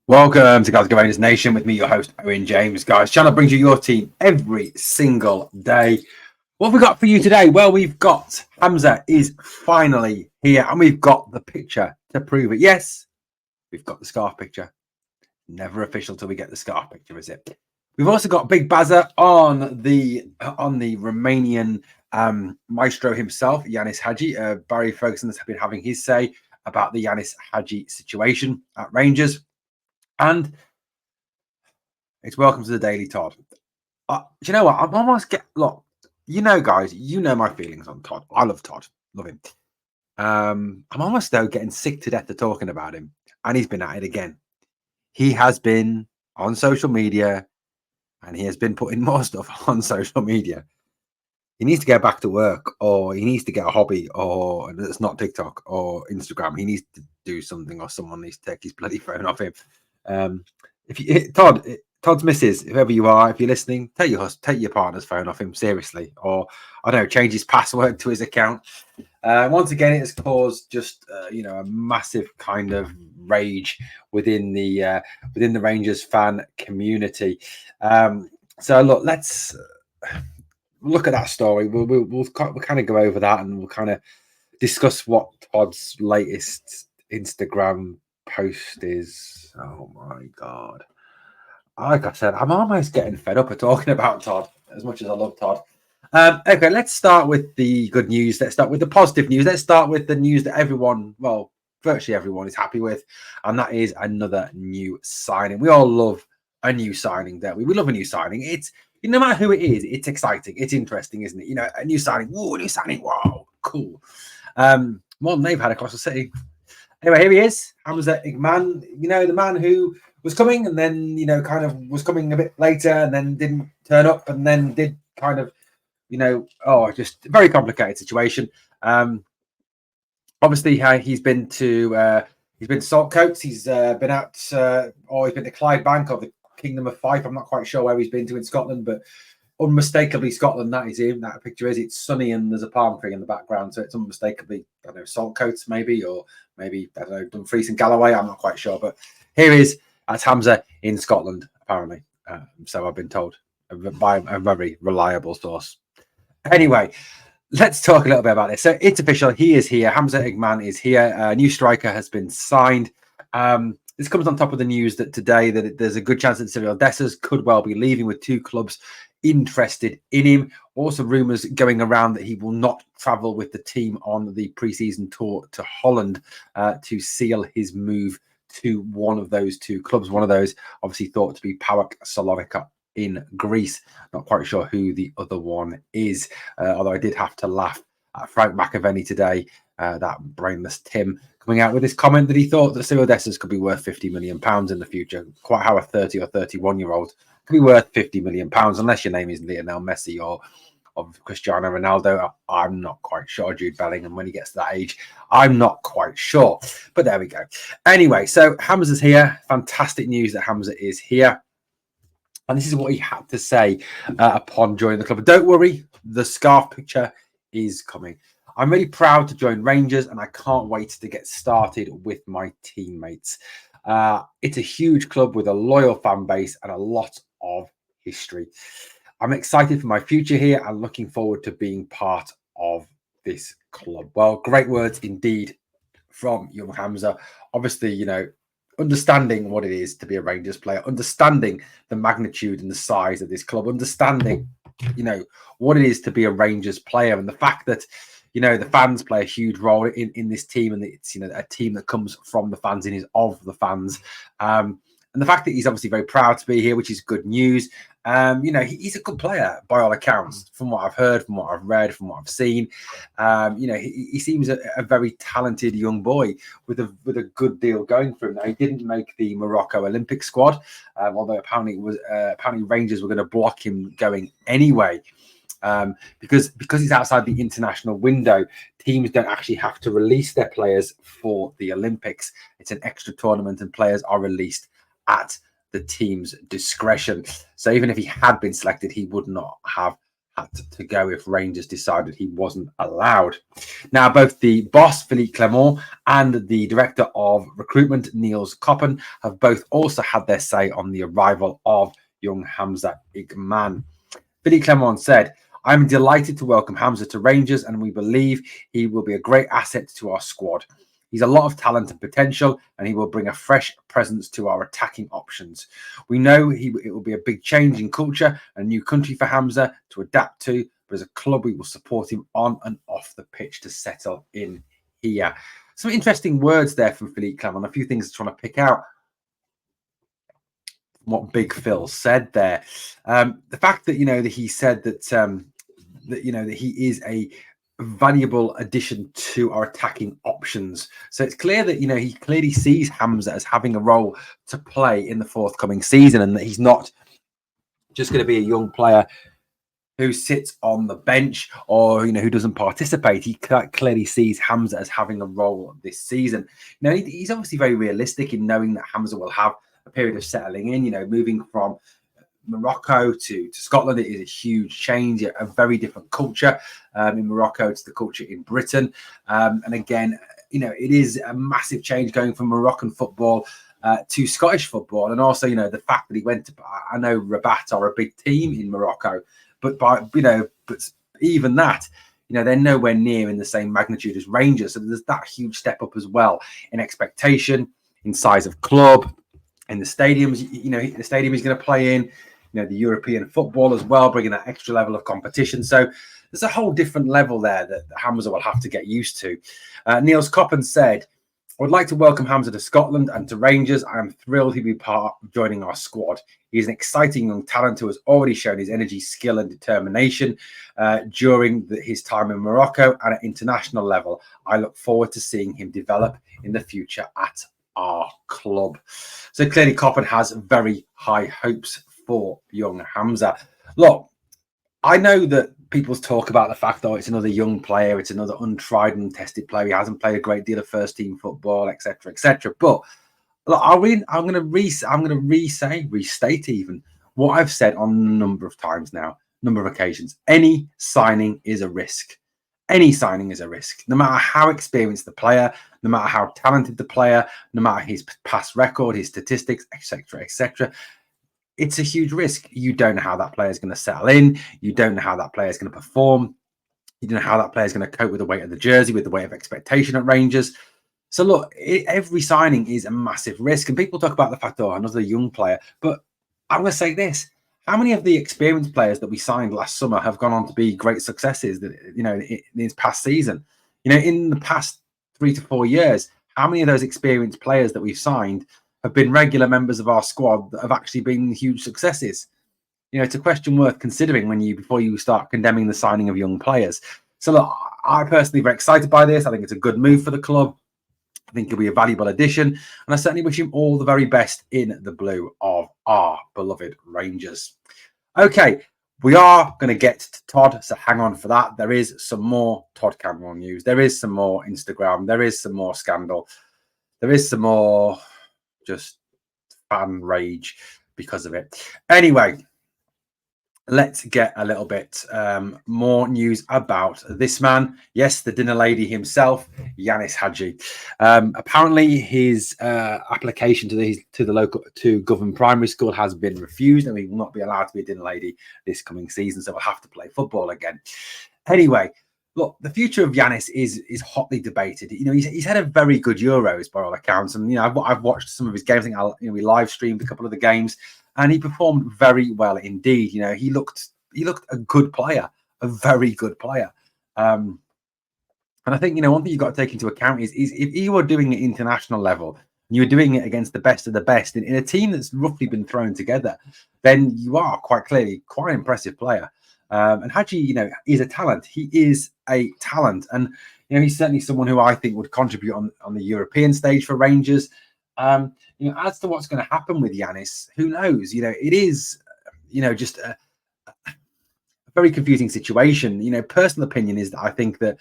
Welcome to Glasgow Rangers Nation with me, your host, Owen James. Guys, channel brings you your team every single day. What have we got for you today? Well, we've got Hamza is finally here and we've got the picture to prove it. Yes, we've got the scarf picture. Never official till we get the scarf picture, is it? We've also got Big Bazza on the Romanian maestro himself, Yanis Hagi. Barry Ferguson has been having his say about the Yanis Hagi situation at Rangers. And it's welcome to the Daily Todd. Do you know what? I'm almost look. Guys, you know my feelings on Todd. I love Todd, love him. I'm almost though getting sick to death of talking about him, and he's been at it again. He has been on social media, and he has been putting more stuff on social media. He needs to go back to work, or he needs to get a hobby, or it's not TikTok or Instagram. He needs to do something, or someone needs to take his bloody phone off him. Todd's missus, whoever you are, if you're listening, take your partner's phone off him, seriously, or I don't know, change his password to his account. Once again, it has caused just a massive kind of rage within the Rangers fan community. So look, let's look at that story. We'll kind of go over that, and we'll kind of discuss what Todd's latest Instagram post is. Oh my god. Like I said, I'm almost getting fed up of talking about Todd as much as I love Todd. Okay, let's start with the good news. Let's start with the positive news. Let's start with the news that everyone, well, virtually everyone is happy with, and that is another new signing. We all love a new signing, don't we? We love a new signing. It's no matter who it is, it's exciting. It's interesting, isn't it? A new signing. Whoa, a new signing. Wow, cool. More than they've had across the city. Anyway, here he is, Hamza Igman. The man who was coming and then, kind of was coming a bit later and then didn't turn up and then did kind of, just a very complicated situation. Obviously, he's been to Saltcoats. He's been out, he's been to Clydebank or the Kingdom of Fife. I'm not quite sure where he's been to in Scotland, but unmistakably Scotland, that is him. That picture is. It's sunny and there's a palm tree in the background, so it's unmistakably, I don't know, Saltcoats maybe, or maybe, I don't know, Dumfries and Galloway. I'm not quite sure, but here is that's Hamza in Scotland, apparently. So I've been told by a very reliable source. Anyway, let's talk a little bit about this. So it's official. He is here. Hamza Igman is here. A new striker has been signed. This comes on top of the news that today that there's a good chance that Cyril Dessers could well be leaving, with two clubs interested in him. Also, rumours going around that he will not travel with the team on the pre-season tour to Holland to seal his move to one of those two clubs. One of those obviously thought to be PAOK Salonika in Greece. Not quite sure who the other one is, although I did have to laugh at Frank McAvenny today, that brainless Tim, coming out with this comment that he thought that Cyril Dessers could be worth £50 million in the future. Quite how a 30 or 31-year-old could be worth £50 million, unless your name is Lionel Messi or of Cristiano Ronaldo. I'm not quite sure. Jude Bellingham, when he gets to that age, I'm not quite sure. But there we go. Anyway, so Hamza's here. Fantastic news that Hamza is here. And this is what he had to say upon joining the club. Don't worry, the scarf picture is coming. I'm really proud to join Rangers, and I can't wait to get started with my teammates. It's a huge club with a loyal fan base and a lot of history. I'm excited for my future here and looking forward to being part of this club. Well, great words indeed from young Hamza. Obviously, understanding what it is to be a Rangers player, understanding the magnitude and the size of this club, understanding, what it is to be a Rangers player, and the fact that, the fans play a huge role in this team, and it's, a team that comes from the fans and is of the fans. And the fact that he's obviously very proud to be here, which is good news. He's a good player by all accounts, from what I've heard, from what I've read, from what I've seen. He seems a very talented young boy with a good deal going for him. Now, he didn't make the Morocco Olympic squad, although apparently Rangers were going to block him going anyway. Because he's outside the international window, teams don't actually have to release their players for the Olympics. It's an extra tournament, and players are released at the team's discretion. So even if he had been selected, he would not have had to go if Rangers decided he wasn't allowed. Now, both the boss, Philippe Clement, and the director of recruitment, Niels Koppen, have both also had their say on the arrival of young Hamza Igman. Philippe Clement said, "I'm delighted to welcome Hamza to Rangers, and we believe he will be a great asset to our squad. He's a lot of talent and potential, and he will bring a fresh presence to our attacking options. We know it will be a big change in culture, a new country for Hamza to adapt to, but as a club, we will support him on and off the pitch to settle in here." Some interesting words there from Philippe Clement. A few things I'm trying to pick out what Big Phil said there. The fact that, that he said that, that he is a valuable addition to our attacking options. So it's clear that, he clearly sees Hamza as having a role to play in the forthcoming season, and that he's not just going to be a young player who sits on the bench or, who doesn't participate. He clearly sees Hamza as having a role this season. He's obviously very realistic in knowing that Hamza will have a period of settling in, moving from Morocco to Scotland. It is a huge change, a very different culture in Morocco to the culture in Britain. And again, it is a massive change going from Moroccan football to Scottish football. And also, the fact that he went to, I know Rabat are a big team in Morocco, but but even that, they're nowhere near in the same magnitude as Rangers. So there's that huge step up as well in expectation, in size of club, in the stadiums, the stadium he's going to play in, the European football as well, bringing that extra level of competition. So there's a whole different level there that Hamza will have to get used to. Niels Koppen said, "I would like to welcome Hamza to Scotland and to Rangers. I am thrilled he'll be part of joining our squad. He's an exciting young talent who has already shown his energy, skill and determination during his time in Morocco and at international level. I look forward to seeing him develop in the future at our club." So clearly Koppen has very high hopes for young Hamza. Look, I know that people talk about the fact that it's another young player, it's another untried and untested player. He hasn't played a great deal of first team football, etc., etc. But look, I'm going to restate even what I've said on a number of times now, number of occasions. Any signing is a risk. Any signing is a risk, no matter how experienced the player, no matter how talented the player, no matter his past record, his statistics, etc., etc. It's a huge risk. You don't know how that player is going to settle in. You don't know how that player is going to perform. You don't know how that player is going to cope with the weight of the jersey, with the weight of expectation at Rangers. So look, every signing is a massive risk. And people talk about the fact, another young player. But I'm going to say this. How many of the experienced players that we signed last summer have gone on to be great successes, in this past season? In the past 3 to 4 years, how many of those experienced players that we've signed have been regular members of our squad that have actually been huge successes? It's a question worth considering before you start condemning the signing of young players. So look, I personally very excited by this. I think it's a good move for the club. I think he'll be a valuable addition, and I certainly wish him all the very best in the blue of our beloved Rangers. Okay, we are going to get to Todd, so hang on for that. There is some more Todd Cantwell news. There is some more Instagram. There is some more scandal. There is some more just fan rage because of it. Anyway, let's get a little bit more news about this man. Yes, the dinner lady himself, Yanis Hagi. Apparently, his application to Govan Primary School has been refused, and he will not be allowed to be a dinner lady this coming season. So we'll have to play football again. Anyway, look, the future of Yanis is hotly debated. He's had a very good Euros by all accounts, and I've watched some of his games. I think we live streamed a couple of the games. And he performed very well indeed. He looked a good player, a very good player. And I think, one thing you've got to take into account is if you were doing it international level, and you were doing it against the best of the best in a team that's roughly been thrown together, then you are quite clearly quite an impressive player. And Hagi, is a talent. He is a talent. And, he's certainly someone who I think would contribute on the European stage for Rangers. As to what's going to happen with Yanis, who knows? It is, just a very confusing situation. Personal opinion is that I think that,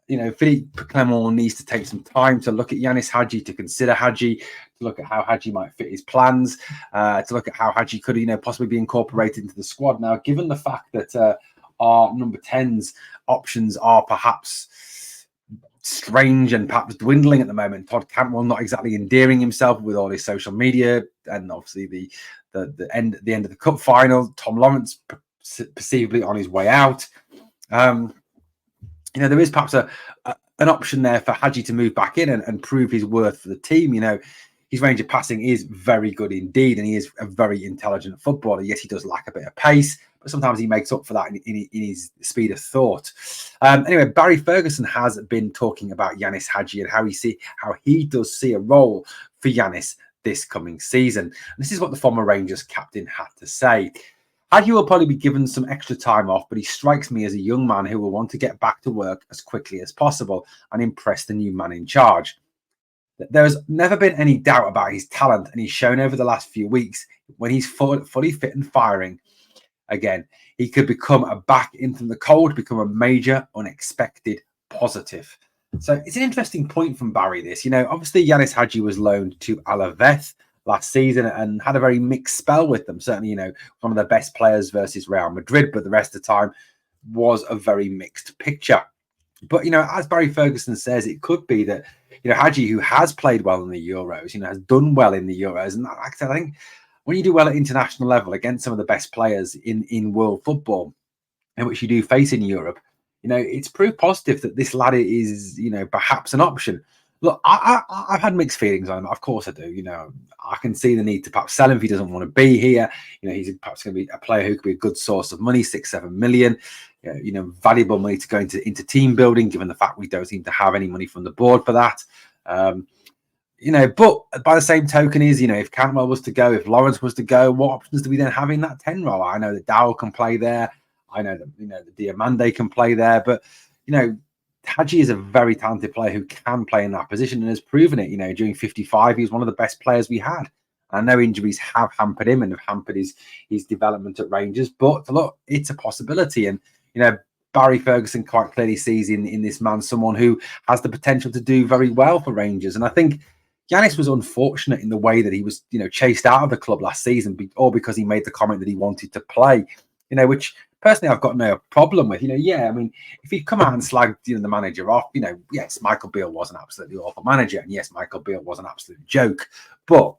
Philippe Clement needs to take some time to look at Yanis Hagi, to consider Hagi, to look at how Hagi might fit his plans, to look at how Hagi could, possibly be incorporated into the squad. Now, given the fact that our number 10's options are perhaps strange and perhaps dwindling at the moment. Todd Cantwell not exactly endearing himself with all his social media, and obviously the end of the cup final. Tom Lawrence perceivably on his way out. There is perhaps an option there for Hagi to move back in and prove his worth for the team. His range of passing is very good indeed, and he is a very intelligent footballer. Yes, he does lack a bit of pace, but sometimes he makes up for that in his speed of thought. Anyway, Barry Ferguson has been talking about Yanis Hagi and how he does see a role for Yanis this coming season. And this is what the former Rangers captain had to say. Hagi will probably be given some extra time off, but he strikes me as a young man who will want to get back to work as quickly as possible and impress the new man in charge. There has never been any doubt about his talent, and he's shown over the last few weeks when he's fully fit and firing again, he could become a back in from the cold, become a major unexpected positive. So it's an interesting point from Barry, this. Obviously Yanis Hagi was loaned to Alaves last season and had a very mixed spell with them. Certainly, one of the best players versus Real Madrid, but the rest of the time was a very mixed picture. But, as Barry Ferguson says, it could be that, Hagi, who has played well in the Euros, has done well in the Euros. And like I said, I think when you do well at international level against some of the best players in world football, in which you do face in Europe, it's proof positive that this lad is, perhaps an option. Look, I've had mixed feelings on him. Of course I do. I can see the need to perhaps sell him if he doesn't want to be here. He's perhaps going to be a player who could be a good source of money, 6-7 million. Valuable money to go into team building, given the fact we don't seem to have any money from the board for that. But by the same token is, if Cantwell was to go, if Lawrence was to go, what options do we then have in that 10 role? I know that Dowell can play there. I know that, the Diamande can play there, but, Hagi is a very talented player who can play in that position and has proven it. During 55, he was one of the best players we had. I know injuries have hampered him and have hampered his development at Rangers, but look, it's a possibility. And, Barry Ferguson quite clearly sees in this man someone who has the potential to do very well for Rangers. And I think Yanis was unfortunate in the way that he was, chased out of the club last season, or because he made the comment that he wanted to play, which personally I've got no problem with. If he'd come out and slagged, the manager off, yes, Michael Beale was an absolutely awful manager, and yes, Michael Beale was an absolute joke. But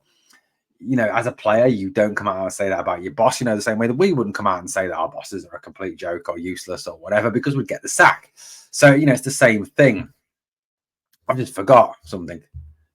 as a player, you don't come out and say that about your boss, the same way that we wouldn't come out and say that our bosses are a complete joke or useless or whatever, because we'd get the sack. So, it's the same thing. I've just forgot something.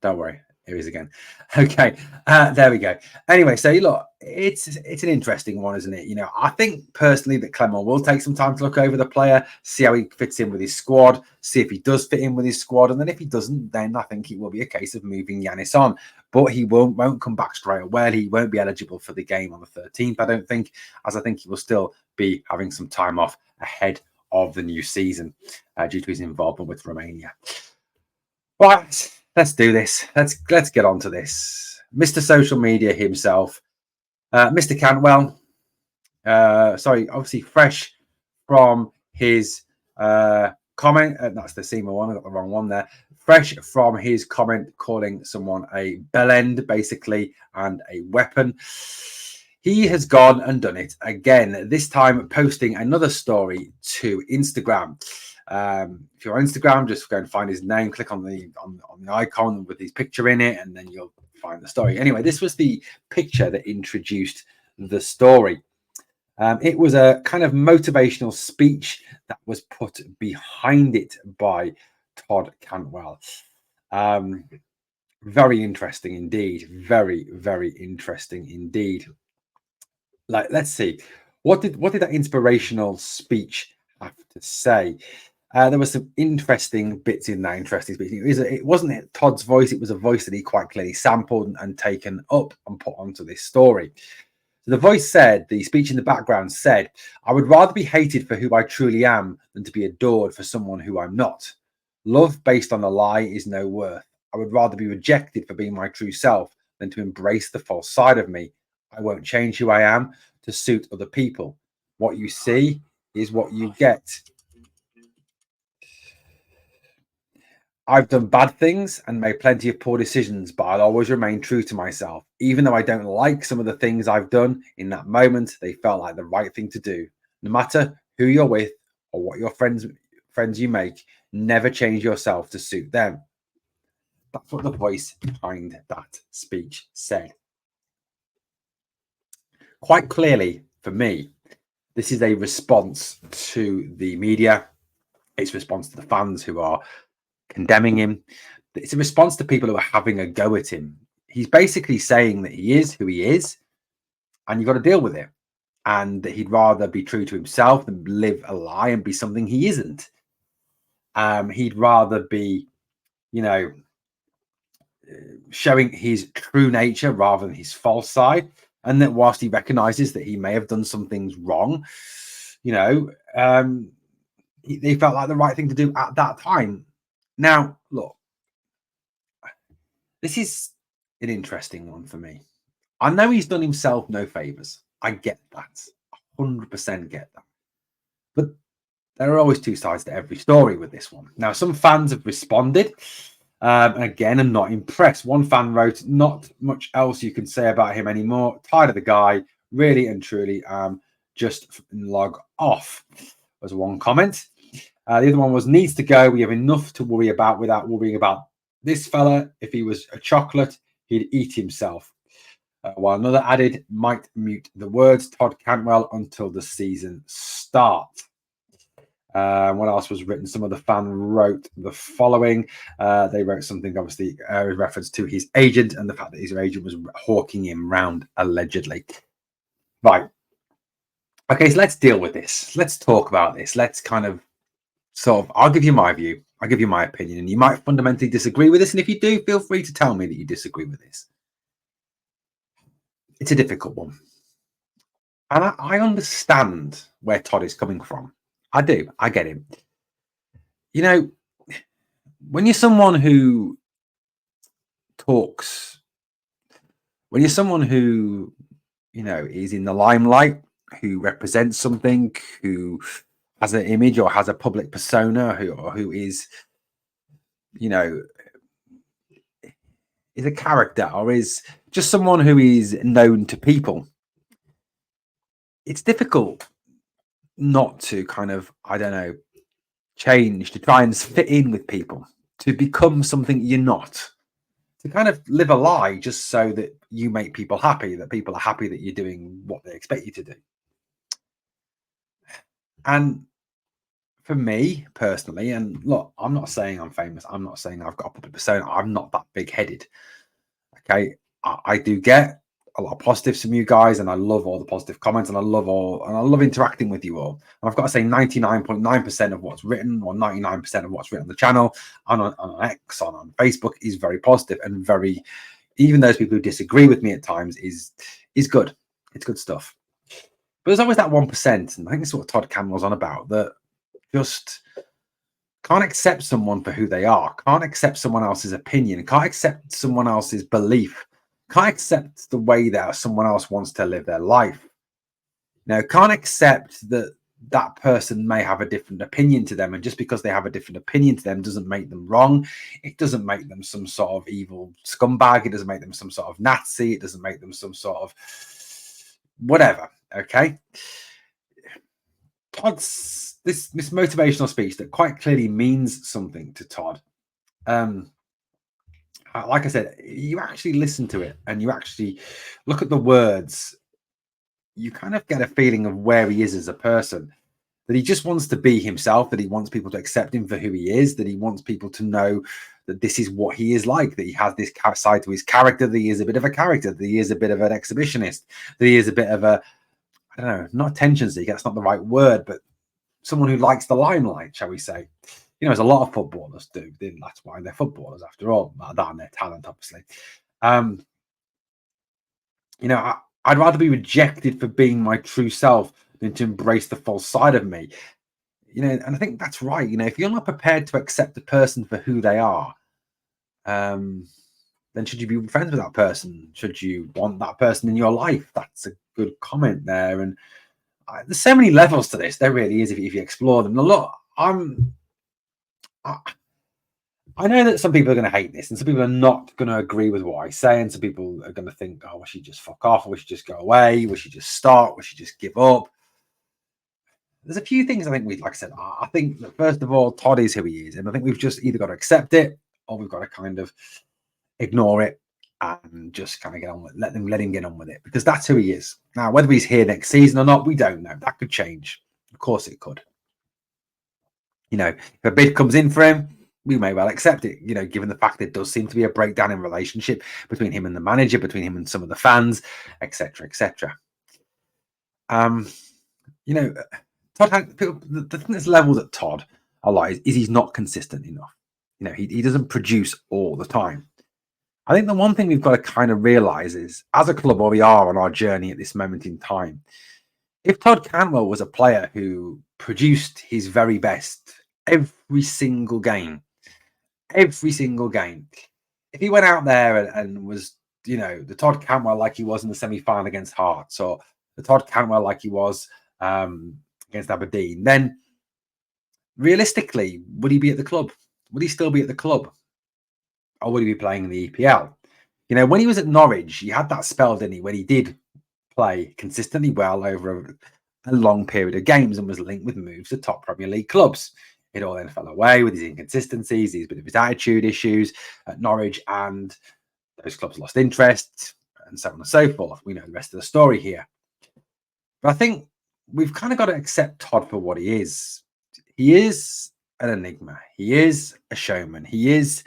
Don't worry. Here he is again. Okay, there we go. Anyway, so look, it's an interesting one, isn't it? I think personally that Clement will take some time to look over the player, see how he fits in with his squad, see if he does fit in with his squad, and then if he doesn't, then I think it will be a case of moving Yanis on. But he won't come back straight away. He won't be eligible for the game on the 13th, I don't think, as I think he will still be having some time off ahead of the new season due to his involvement with Romania. Right. Let's do this. Let's get on to this. Mr. Social Media himself, Mr. Cantwell. Obviously fresh from his comment. That's the Seymour one. I got the wrong one there. Fresh from his comment calling someone a bellend, basically, and a weapon. He has gone and done it again. This time posting another story to Instagram. If you're on Instagram, just go and find his name, click on the icon with his picture in it, and then you'll find the story. Anyway, this was the picture that introduced the story. It was a kind of motivational speech that was put behind it by Todd Cantwell. Very interesting indeed. Very, very interesting indeed. Let's see. What did that inspirational speech have to say? There were some interesting bits in that. It wasn't Todd's voice. It was a voice that he quite clearly sampled and taken up and put onto this story. So the voice said, the speech in the background said, "I would rather be hated for who I truly am than to be adored for someone who I'm not. Love based on a lie is no worth. I would rather be rejected for being my true self than to embrace the false side of me. I won't change who I am to suit other people. What you see is what you get. I've done bad things and made plenty of poor decisions, but I'll always remain true to myself. Even though I don't like some of the things I've done, in that moment, they felt like the right thing to do. No matter who you're with or what your friends you make. Never change yourself to suit them. That's what the voice behind that speech said. Quite clearly, for me, this is a response to the media. It's a response to the fans who are condemning him. It's a response to people who are having a go at him. He's basically saying that he is who he is, and you've got to deal with it. And that he'd rather be true to himself than live a lie and be something he isn't. He'd rather be, showing his true nature rather than his false side. And that whilst he recognizes that he may have done some things wrong, he felt like the right thing to do at that time. Now, look, this is an interesting one for me. I know he's done himself no favors. I get that. 100% get that. But there are always two sides to every story with this one. Now, some fans have responded. Again, I'm not impressed. One fan wrote, "Not much else you can say about him anymore. Tired of the guy. Really and truly, just log off," was one comment. The other one was, "Needs to go. We have enough to worry about without worrying about this fella. If he was a chocolate, he'd eat himself." While another added, "Might mute the words Todd Cantwell until the season starts." What else was written? Some of the fan wrote the following. They wrote something, obviously, in reference to his agent and the fact that his agent was hawking him round, allegedly. Right. Okay, so let's deal with this. Let's talk about this. Let's kind of I'll give you my view. I'll give you my opinion. And you might fundamentally disagree with this. And if you do, feel free to tell me that you disagree with this. It's a difficult one. And I understand where Todd is coming from. I do. I get him. When you're someone who talks, when you're someone who, is in the limelight, who represents something, who has an image or has a public persona, who is, is a character or is just someone who is known to people, it's difficult not to kind of, change, to try and fit in with people, to become something you're not, to kind of live a lie just so that you make people happy, that people are happy that you're doing what they expect you to do. And for me personally, and look, I'm not saying I'm famous. I'm not saying I've got a public persona. I'm not that big-headed. Okay. I do get a lot of positives from you guys, and I love all the positive comments, and I love interacting with you all. And I've got to say 99.9% of what's written, or 99% of what's written on the channel, on X, on Facebook, is very positive and very, even those people who disagree with me at times is good. It's good stuff. But there's always that 1%, and I think this is what Todd Cantwell's on about, that just can't accept someone for who they are, can't accept someone else's opinion, can't accept someone else's belief, can't accept the way that someone else wants to live their life. Can't accept that that person may have a different opinion to them, and just because they have a different opinion to them doesn't make them wrong. It doesn't make them some sort of evil scumbag. It doesn't make them some sort of Nazi. It doesn't make them some sort of whatever. Okay. Todd's this motivational speech that quite clearly means something to Todd. Like I said, you actually listen to it and you actually look at the words, you kind of get a feeling of where he is as a person, that he just wants to be himself, that he wants people to accept him for who he is, that he wants people to know that this is what he is like, that he has this side to his character, that he is a bit of a character, that he is a bit of an exhibitionist, that he is a bit of a, I don't know, not attention seeker, that's not the right word, but someone who likes the limelight, shall we say. As a lot of footballers do. That's why they're footballers, after all, that and their talent, obviously. I'd rather be rejected for being my true self than to embrace the false side of me. And I think that's right. If you're not prepared to accept the person for who they are, then should you be friends with that person? Should you want that person in your life? That's a good comment there. And there's so many levels to this. There really is if you explore them. Now, look, I know that some people are going to hate this, and some people are not going to agree with what I say, and some people are going to think, "Oh, we should just fuck off, we should just go away, we should just start, we should just give up." there's a few things I think like I said, I think that first of all, Todd is who he is. And I think we've just either got to accept it or we've got to kind of ignore it and just kind of get on with let him get on with it, because that's who he is. Now, whether he's here next season or not, we don't know. That could change. Of course it could. You know, if a bid comes in for him, we may well accept it, you know, given the fact that it does seem to be a breakdown in relationship between him and the manager, between him and some of the fans, etc., etc. You know, Todd, the thing that's leveled at Todd a lot is he's not consistent enough. You know, he doesn't produce all the time. I think the one thing we've got to kind of realize is, as a club where we are on our journey at this moment in time, if Todd Cantwell was a player who produced his very best every single game, if he went out there and was, you know, the Todd Cantwell like he was in the semi-final against Hearts, or the Todd Cantwell like he was against Aberdeen, then realistically, would he be at the club? Would he still be at the club? Or would he be playing in the EPL? You know, when he was at Norwich, he had that spell, didn't he, when he did play consistently well over a long period of games and was linked with moves to top Premier League clubs. It all then fell away with his inconsistencies, his bit of his attitude issues at Norwich, and those clubs lost interest, and so on and so forth. We know the rest of the story here. But I think we've kind of got to accept Todd for what he is. He is an enigma. He is a showman. He is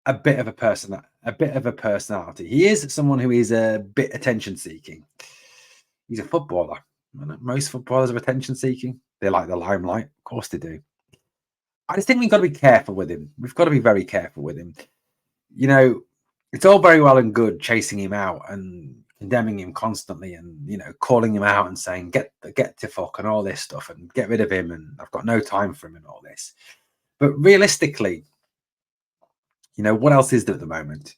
a bit of a personality. He is someone who is a bit attention seeking. He's a footballer. Most footballers are attention seeking. They like the limelight. Of course they do. I just think we've got to be careful with him. We've got to be very careful with him. You know, it's all very well and good chasing him out and condemning him constantly, and, you know, calling him out and saying get to fuck and all this stuff and get rid of him and I've got no time for him and all this. But realistically, you know, what else is there at the moment?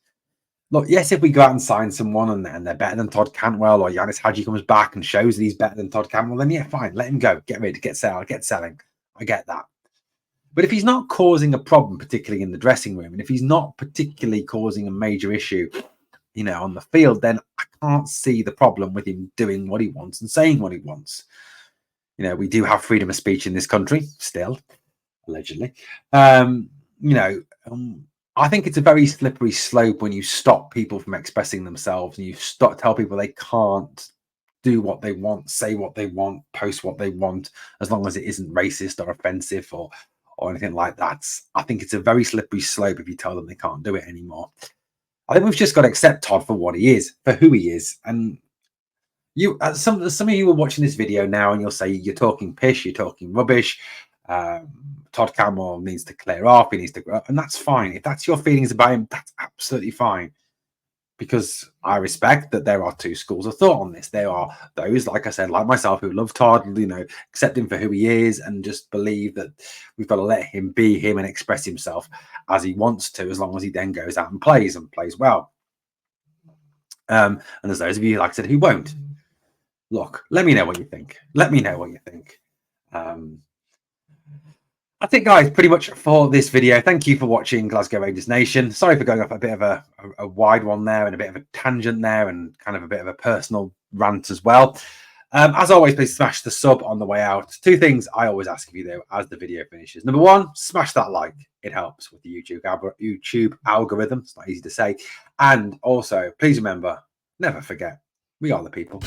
Look, yes, if we go out and sign someone and they're better than Todd Cantwell, or Hagi comes back and shows that he's better than Todd Cantwell, then yeah, fine, let him go, get rid, get selling. I get that. But if he's not causing a problem, particularly in the dressing room, and if he's not particularly causing a major issue, you know, on the field, then I can't see the problem with him doing what he wants and saying what he wants. You know, we do have freedom of speech in this country still, allegedly. You know, I think it's a very slippery slope when you stop people from expressing themselves and you tell people they can't do what they want, say what they want, post what they want, as long as it isn't racist or offensive or anything like that. I think it's a very slippery slope if you tell them they can't do it anymore. I think we've just got to accept Todd for what he is, for who he is. And you, some of you are watching this video now and you'll say you're talking pish, you're talking rubbish. Todd Cantwell needs to clear off, he needs to grow up, and that's fine. If that's your feelings about him, that's absolutely fine. Because I respect that there are two schools of thought on this. There are those, like I said, like myself, who love Todd, you know, accept him for who he is and just believe that we've got to let him be him and express himself as he wants to, as long as he then goes out and plays well. And there's those of you, like I said, who won't. Look, let me know what you think. Let me know what you think. That's it, guys, pretty much for this video. Thank you for watching Glasgow Rangers Nation. Sorry for going off a bit of a wide one there and a bit of a tangent there and kind of a bit of a personal rant as well. As always, please smash the sub on the way out. Two things I always ask of you, though, as the video finishes. Number one, smash that like. It helps with the YouTube algorithm. It's not easy to say. And also, please remember, never forget, we are the people.